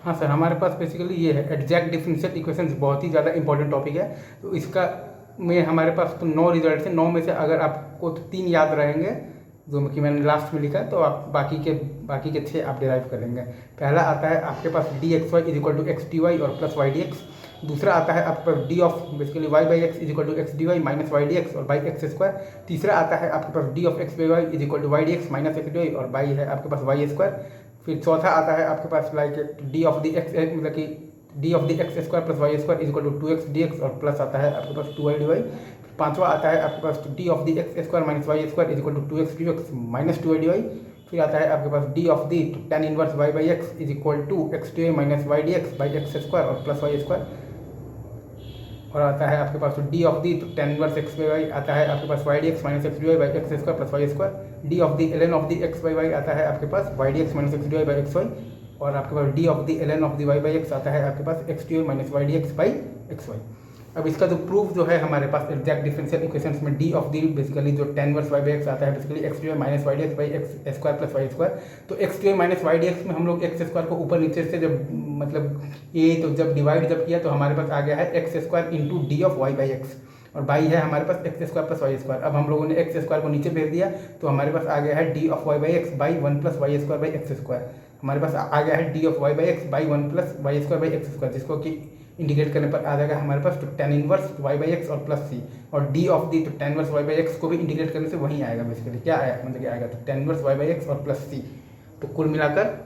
हाँ सर, हमारे पास बेसिकली ये है एग्जैक्ट डिफरेंशियल इक्वेशंस, बहुत ही ज़्यादा इंपॉर्टेंट टॉपिक है। तो इसका में हमारे पास तो 9 रिजल्ट है, 9 में से अगर आपको तो 3 याद रहेंगे जो कि मैंने लास्ट में लिखा है, तो आप बाकी के 6 आप डिराइव करेंगे। पहला आता है आपके पास D x Y is equal to x D Y और प्लस वाई डी एक्स। दूसरा आता है आपके पास D of basically Y by x is equal to x D Y minus Y D x और बाई एक्स स्क्वायर। तीसरा आता है आपके पास D of x by Y is equal to Y D x minus x D Y और by है आपके पास वाई स्क्वायर। फिर चौथा आता है आपके पास like D of the X, मतलब कि D of the X square plus Y square is equal to 2x dx और प्लस आता है आपके पास 2y dy। पांचवा आता है आपके पास D of the X square minus Y square is equal to 2x dx minus 2y dy। फिर आता है आपके पास D of the tan inverse y by x is equal to x D minus Y D x by x square और plus Y square. और आता है आपके पास D of the tan inverse X by Y आता है आपके पास Y D x minus x D y by x square plus Y square. D of the ln of the x by Y आता है आपके पास Y D x minus x D y by x y. और आपके पास D of the ln of the y by x आता है आपके पास x D Y minus Y D x by x y. अब इसका जो प्रूफ जो है हमारे पास एग्जैक्ट डिफरेंशियल इक्वेशंस में डी ऑफ दी बेसिकली जो tan inverse y by x आता है basically x D Y minus Y D x by x square plus Y square. तो x D Y minus Y D x में हम लोग x square को ऊपर नीचे से जब मतलब तो जब डिवाइड जब किया तो हमारे पास आ गया है x square into d of y by x और बाई है हमारे पास x square plus Y square. अब हम लोगों ने एक्स स्क्वायर को नीचे भेज दिया तो हमारे पास आ गया है d of y by x by 1 plus Y square by x square. हमारे पास आ गया है d of y by x by 1 plus Y square by x square, जिसको कि इंटीग्रेट करने पर आ जाएगा हमारे पास तो tan inverse y by x और प्लस सी। और डी ऑफ दी तो tan inverse y by x को भी इंटीग्रेट करने से वही आएगा बेसिकली क्या आया मतलब क्या आएगा तो tan inverse y by x और प्लस सी। तो कुल मिलाकर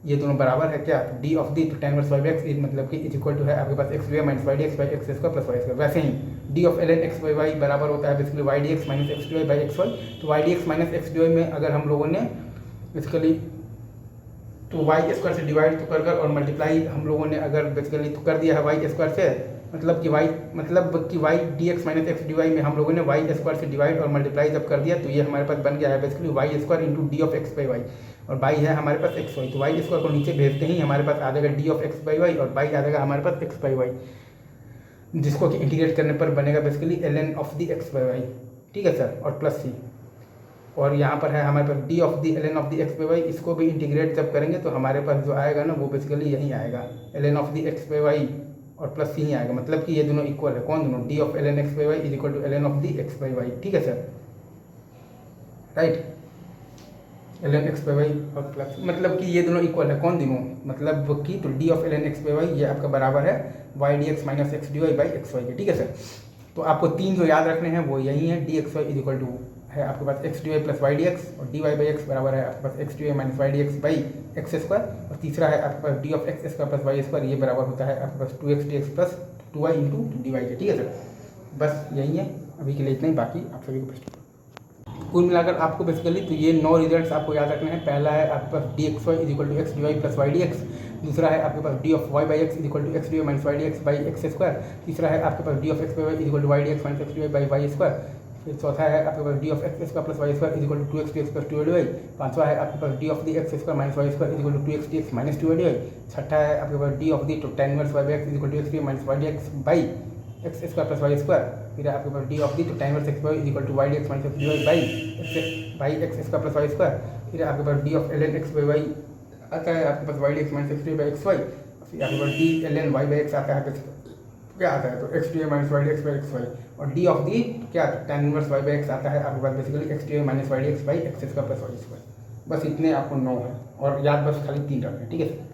ये दोनों बराबर है क्या डी ऑफ दी तो tan inverse y by x मतलब कि इज इक्वल टू है आपके पास x D minus Y D x by x square plus Y square. वैसे ही d of ln x by y बराबर होता है basically y D x minus x D y by x y. तो y D x minus x D y में अगर हम लोगों ने बेसिकली तो वाई स्क्वायर से डिवाइड तो कर और मल्टीप्लाई हम लोगों ने अगर बेसिकली तो कर दिया है वाई स्क्वायर से मतलब कि y D x minus x D y में हम लोगों ने वाई स्क्वायर से डिवाइड और मल्टीप्लाई जब कर दिया तो ये हमारे पास बन गया है basically y square into d of x by y और बाई है हमारे पास एक्स वाई। तो वाई स्क्वायर को नीचे भेजते ही हमारे पास आ जाएगा d of x by y और बाई आ जाएगा हमारे पास एक्स बाई वाई, जिसको कि इंटीग्रेट करने पर बनेगा basically ln of the x by y. ठीक है सर, और प्लस सी। और यहाँ पर है हमारे पास D of the ln of the x by y, इसको भी इंटीग्रेट जब करेंगे तो हमारे पास जो आएगा ना वो बेसिकली यही आएगा ln of the x by y और प्लस सी ही आएगा। मतलब कि ये दोनों इक्वल है, कौन दोनों d of ln x by Y is equal to ln of the x by y. ठीक है sir, right ln x by y और प्लस मतलब कि ये दोनों इक्वल है, कौन दोनों मतलब कि तो d of ln x by y ये आपका बराबर है y D x minus x D y by x y के। ठीक है सर, तो आपको 3 जो याद रखने हैं वो यही है d x Y is equal to है आपके पास x D y plus Y D x और डी वाई बाई एक्स बराबर है आपके पास x D Y minus Y D x by x square. और तीसरा है आपके पास D of x square plus Y square, ये बराबर होता है आपके पास 2x d x plus 2y into d y के। ठीक है सर, बस यही है अभी के लिए इतना ही, बाकी आप सभी को बेस्ट। कुल मिलाकर आपको बेसिकली तो ये 9 रिजल्ट्स आपको याद रखने हैं। पहला है आपके पास D x Y is equal to x D y plus Y D x. दूसरा है आपके पास D of y by x is equal to x D Y minus Y D x by x square. तीसरा है आपके पास D of x by Y is equal to Y D x minus x D y by y square. फिर चौथा है आपके पास D of x square plus Y square is equal to 2x dx plus 2y dy। पांचवा है आपके पास D of the x square minus Y square is equal to 2x dx minus 2y dy। छठा है आपके पास D of the तो tan inverse y by x is equal to x D minus Y D x by x square plus Y square. फिर आपके पास D of the तो tan inverse x Y is equal to Y D x minus x D y by x square plus Y square. फिर आपके पास D of ln x by Y आता है आपके पास Y D x minus x d by x y. फिर आपके पास d ln y by x आता है क्या आता है तो x D minus Y D x by x y. और डी ऑफ दी क्या tan inverse y by x आता है आपके पास basically x D minus Y D x by x square plus Y square. बस इतने आपको 9 है और याद बस खाली 3 रखना है। ठीक है सर।